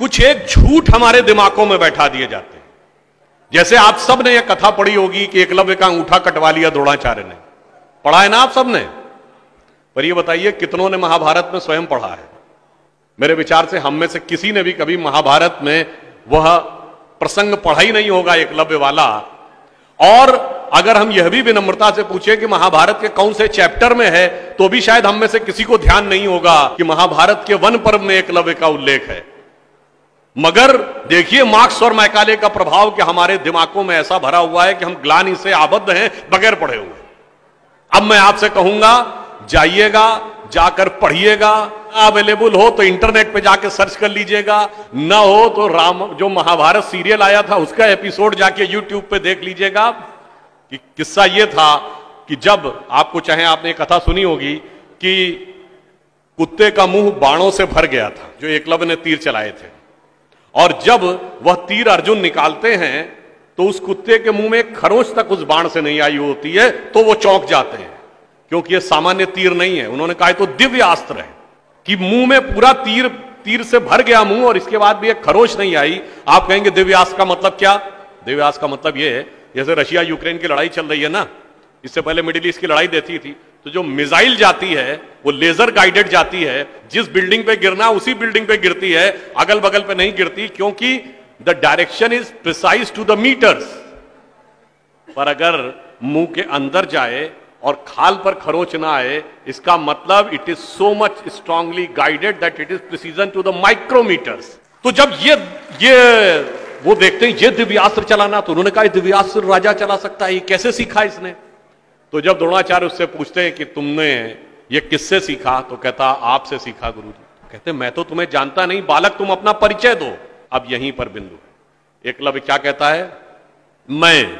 कुछ एक झूठ हमारे दिमागों में बैठा दिए जाते हैं। जैसे आप सब ने यह कथा पढ़ी होगी कि एकलव्य का अंगूठा कटवा लिया द्रोणाचार्य ने, पढ़ा है ना आप सब ने? पर यह बताइए कितनों ने महाभारत में स्वयं पढ़ा है? मेरे विचार से हम में से किसी ने भी कभी महाभारत में वह प्रसंग पढ़ा ही नहीं होगा एकलव्य वाला। और अगर हम यह भी विनम्रता से पूछे कि महाभारत के कौन से चैप्टर में है, तो भी शायद हम में से किसी को ध्यान नहीं होगा कि महाभारत के वन पर्व में एकलव्य का उल्लेख है। मगर देखिए मार्क्स और मैकाले का प्रभाव कि हमारे दिमागों में ऐसा भरा हुआ है कि हम ग्लानि से आबद्ध हैं बगैर पढ़े हुए। अब मैं आपसे कहूंगा, जाइएगा, जाकर पढ़िएगा। अवेलेबल हो तो इंटरनेट पे जाके सर्च कर लीजिएगा, ना हो तो जो महाभारत सीरियल आया था उसका एपिसोड जाके यूट्यूब पे देख लीजिएगा। कि किस्सा यह था कि जब आपको, चाहे आपने कथा सुनी होगी कि कुत्ते का मुंह बाणों से भर गया था जो एकलव्य ने तीर चलाए थे, और जब वह तीर अर्जुन निकालते हैं तो उस कुत्ते के मुंह में एक खरोंच तक उस बाण से नहीं आई होती है, तो वो चौंक जाते हैं क्योंकि ये सामान्य तीर नहीं है। उन्होंने कहा तो दिव्य अस्त्र है कि मुंह में पूरा तीर से भर गया मुंह और इसके बाद भी एक खरोंच नहीं आई। आप कहेंगे दिव्यास्त्र का मतलब क्या? दिव्यास्त्र का मतलब यह है, जैसे रशिया यूक्रेन की लड़ाई चल रही है ना, इससे पहले मिडिल ईस्ट की लड़ाई देती थी, तो जो मिसाइल जाती है वो लेजर गाइडेड जाती है, जिस बिल्डिंग पे गिरना उसी बिल्डिंग पे गिरती है, अगल बगल पे नहीं गिरती, क्योंकि the direction is precise to the metres. पर अगर मुंह के अंदर जाए और खाल पर खरोंच ना आए, इसका मतलब it is so much strongly guided that it is precision to the micrometres. तो जब ये वो देखते हैं ये दिव्यास्त्र चलाना, तो उन्होंने कहा दिव्यास्त्र राजा चला सकता है, ये कैसे सीखा इसने? तो जब द्रोणाचार्य उससे पूछते हैं कि तुमने ये किससे सीखा, तो कहता आपसे सीखा गुरुजी। कहते मैं तो तुम्हें जानता नहीं बालक, तुम अपना परिचय दो। अब यहीं पर बिंदु है। एकलव्य क्या कहता है? मैं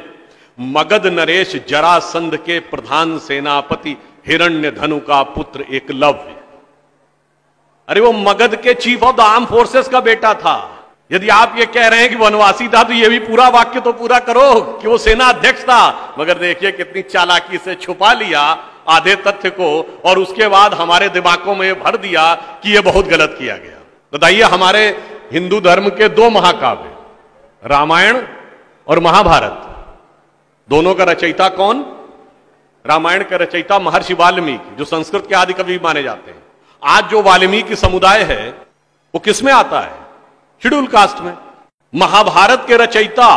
मगध नरेश जरासंध के प्रधान सेनापति हिरण्यधनु का पुत्र एकलव्य। अरे वो मगध के chief of the arm forces का बेटा था। यदि आप ये कह रहे हैं कि वनवासी था, तो ये भी पूरा वाक्य तो पूरा करो कि वो सेना अध्यक्ष था। मगर देखिए कितनी चालाकी से छुपा लिया आधे तथ्य को, और उसके बाद हमारे दिमागों में भर दिया कि ये बहुत गलत किया गया। बताइए, हमारे हिंदू धर्म के दो महाकाव्य, रामायण और महाभारत, दोनों का रचयिता कौन? रामायण का रचयिता महर्षि वाल्मीकि, जो संस्कृत के आदि कवि माने जाते हैं। आज जो वाल्मीकि समुदाय है वो किसमें आता है? शेड्यूल कास्ट में। महाभारत के रचयिता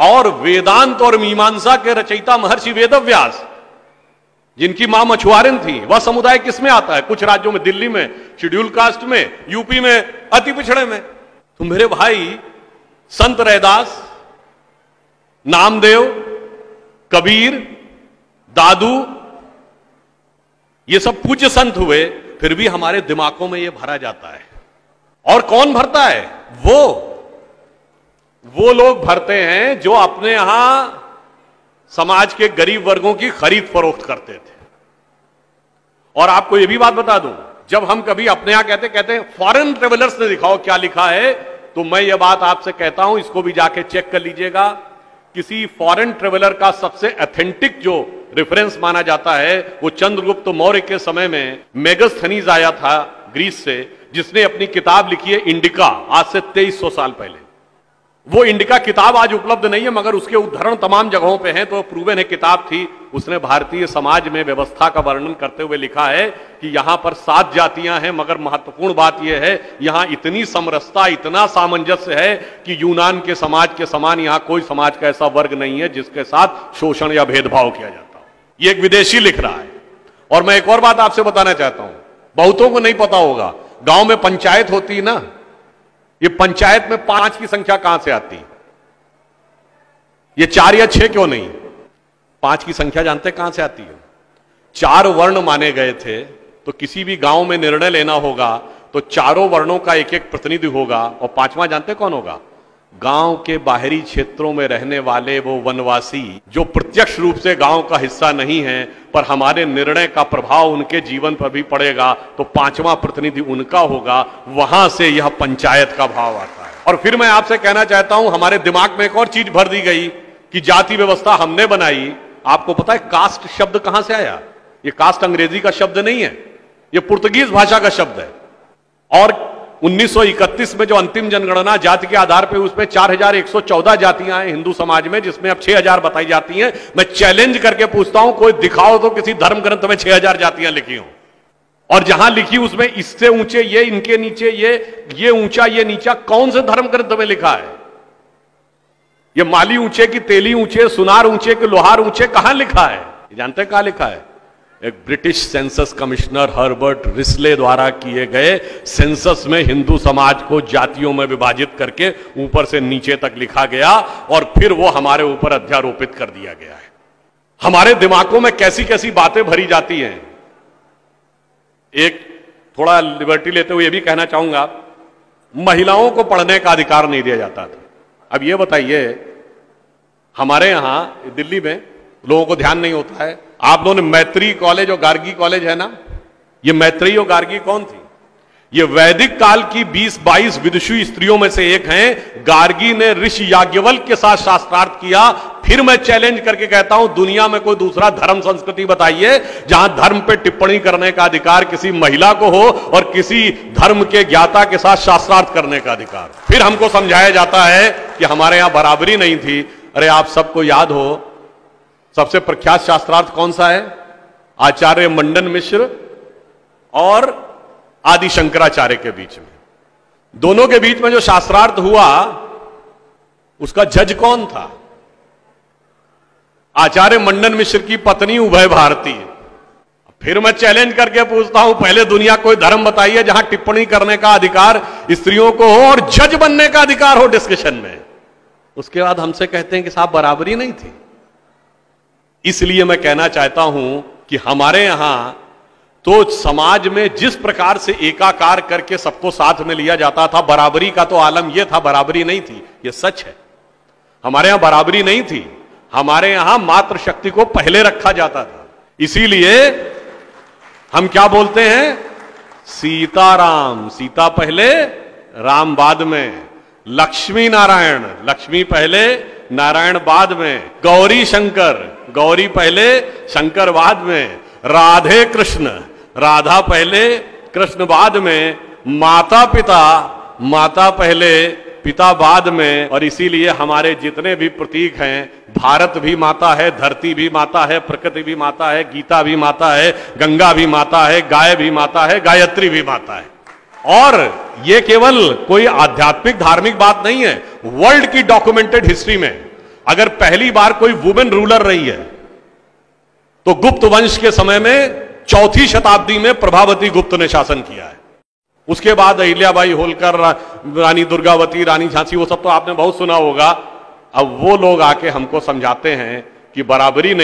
और वेदांत और मीमांसा के रचयिता महर्षि वेदव्यास, जिनकी मां मछुआरिन थी, वह समुदाय किसमें आता है? कुछ राज्यों में, दिल्ली में शेड्यूल कास्ट में, यूपी में अति पिछड़े में। तो मेरे भाई, संत रैदास, नामदेव, कबीर, दादू, ये सब पूज्य संत हुए, फिर भी हमारे दिमागों में ये भरा जाता है। और कौन भरता है? वो लोग भरते हैं जो अपने यहां समाज के गरीब वर्गों की खरीद फरोख्त करते थे। और आपको यह भी बात बता दूं, जब हम कभी अपने यहां कहते हैं फॉरेन ट्रेवलर्स ने दिखाओ क्या लिखा है, तो मैं यह बात आपसे कहता हूं, इसको भी जाके चेक कर लीजिएगा। किसी फॉरेन ट्रेवलर का सबसे ऑथेंटिक जो रेफरेंस माना जाता है, वो चंद्रगुप्त मौर्य के समय में मेगस्थनीज आया था ग्रीस से, जिसने अपनी किताब लिखी है इंडिका, आज से 2300 साल पहले। वो इंडिका किताब आज उपलब्ध नहीं है, मगर उसके उद्धरण तमाम जगहों पे हैं, तो प्रूवन है किताब थी। उसने भारतीय समाज में व्यवस्था का वर्णन करते हुए लिखा है कि यहां पर 7 जातियां हैं, मगर महत्वपूर्ण बात यह है यहां इतनी समरसता, इतना सामंजस्य है कि यूनान के समाज के समान यहां कोई समाज का ऐसा वर्ग नहीं है जिसके साथ शोषण या भेदभाव किया जाता हो। ये एक विदेशी लिख रहा है। और मैं एक और बात आपसे बताना चाहता हूं, बहुतों को नहीं पता होगा, गांव में पंचायत होती है ना, ये पंचायत में 5 की संख्या कहां से आती? ये 4 या 6 क्यों नहीं? 5 की संख्या जानते कहां से आती है? 4 वर्ण माने गए थे, तो किसी भी गांव में निर्णय लेना होगा तो चारों वर्णों का एक एक प्रतिनिधि होगा, और 5वां जानते कौन होगा? गांव के बाहरी क्षेत्रों में रहने वाले वो वनवासी जो प्रत्यक्ष रूप से गांव का हिस्सा नहीं है, पर हमारे निर्णय का प्रभाव उनके जीवन पर भी पड़ेगा, तो 5वां प्रतिनिधि उनका होगा। वहां से यह पंचायत का भाव आता है। और फिर मैं आपसे कहना चाहता हूं, हमारे दिमाग में एक और चीज भर दी गई कि जाति व्यवस्था हमने बनाई। आपको पता है कास्ट शब्द कहां से आया? ये कास्ट अंग्रेजी का शब्द नहीं है, ये पुर्तगीज भाषा का शब्द है। और 1931 में जो अंतिम जनगणना जाति के आधार पर उसमें 4114 जातियां हैं हिंदू समाज में, जिसमें अब 6000 बताई जाती हैं। मैं चैलेंज करके पूछता हूं, कोई दिखाओ तो किसी धर्म ग्रंथ में 6000 जातियां लिखी हो, और जहां लिखी उसमें इससे ऊंचे ये, इनके नीचे ये ऊंचा ये नीचा, कौन से धर्म ग्रंथ में लिखा है? ये माली ऊंचे की तेली ऊंचे, सुनार ऊंचे कि लोहार ऊंचे, कहां लिखा है? जानते हैं कहां लिखा है? एक British census commissioner Herbert Risley द्वारा किए गए सेंसस में हिंदू समाज को जातियों में विभाजित करके ऊपर से नीचे तक लिखा गया, और फिर वो हमारे ऊपर अध्यारोपित कर दिया गया है। हमारे दिमागों में कैसी कैसी बातें भरी जाती हैं। एक थोड़ा लिबर्टी लेते हुए यह भी कहना चाहूंगा, महिलाओं को पढ़ने का अधिकार नहीं दिया जाता था। अब यह बताइए, हमारे यहां दिल्ली में लोगों को ध्यान नहीं होता है, आप लोगों ने मैत्री कॉलेज और गार्गी कॉलेज है ना, ये मैत्री और गार्गी कौन थी? ये वैदिक काल की 20-22 विदुषी स्त्रियों में से एक हैं। गार्गी ने ऋषि याज्ञवल्क्य के साथ शास्त्रार्थ किया। फिर मैं चैलेंज करके कहता हूं, दुनिया में कोई दूसरा धर्म संस्कृति बताइए जहां धर्म पे टिप्पणी करने का अधिकार किसी महिला को हो और किसी धर्म के ज्ञाता के साथ शास्त्रार्थ करने का अधिकार। फिर हमको समझाया जाता है कि हमारे यहां बराबरी नहीं थी। अरे आप सबको याद हो, सबसे प्रख्यात शास्त्रार्थ कौन सा है? आचार्य मंडन मिश्र और आदि शंकराचार्य के बीच में, दोनों के बीच में जो शास्त्रार्थ हुआ उसका जज कौन था? आचार्य मंडन मिश्र की पत्नी उभय भारती। फिर मैं चैलेंज करके पूछता हूं, पहले दुनिया कोई धर्म बताइए जहां टिप्पणी करने का अधिकार स्त्रियों को हो और जज बनने का अधिकार हो डिस्कशन में। उसके बाद हमसे कहते हैं कि साहब बराबरी नहीं थी। इसलिए मैं कहना चाहता हूं कि हमारे यहां तो समाज में जिस प्रकार से एकाकार करके सबको साथ में लिया जाता था, बराबरी का तो आलम यह था, बराबरी नहीं थी, यह सच है। हमारे यहां बराबरी नहीं थी, हमारे यहां मातृशक्ति को पहले रखा जाता था। इसीलिए हम क्या बोलते हैं? सीताराम, सीता पहले राम बाद में। लक्ष्मी नारायण, लक्ष्मी पहले नारायण बाद में। गौरी शंकर, गौरी पहले शंकर बाद में। राधे कृष्ण, राधा पहले कृष्ण बाद में। माता पिता, माता पहले पिता बाद में। और इसीलिए हमारे जितने भी प्रतीक हैं, भारत भी माता है, धरती भी माता है, प्रकृति भी माता है, गीता भी माता है, गंगा भी माता है, गाय भी माता है, गायत्री भी माता है। और ये केवल कोई आध्यात्मिक धार्मिक बात नहीं है। वर्ल्ड की डॉक्यूमेंटेड हिस्ट्री में अगर पहली बार कोई वुमेन रूलर रही है तो गुप्त वंश के समय में 4वीं शताब्दी में प्रभावती गुप्त ने शासन किया है। उसके बाद अहिल्याबाई होलकर, रानी दुर्गावती, रानी झांसी, वो सब तो आपने बहुत सुना होगा। अब वो लोग आके हमको समझाते हैं कि बराबरी नहीं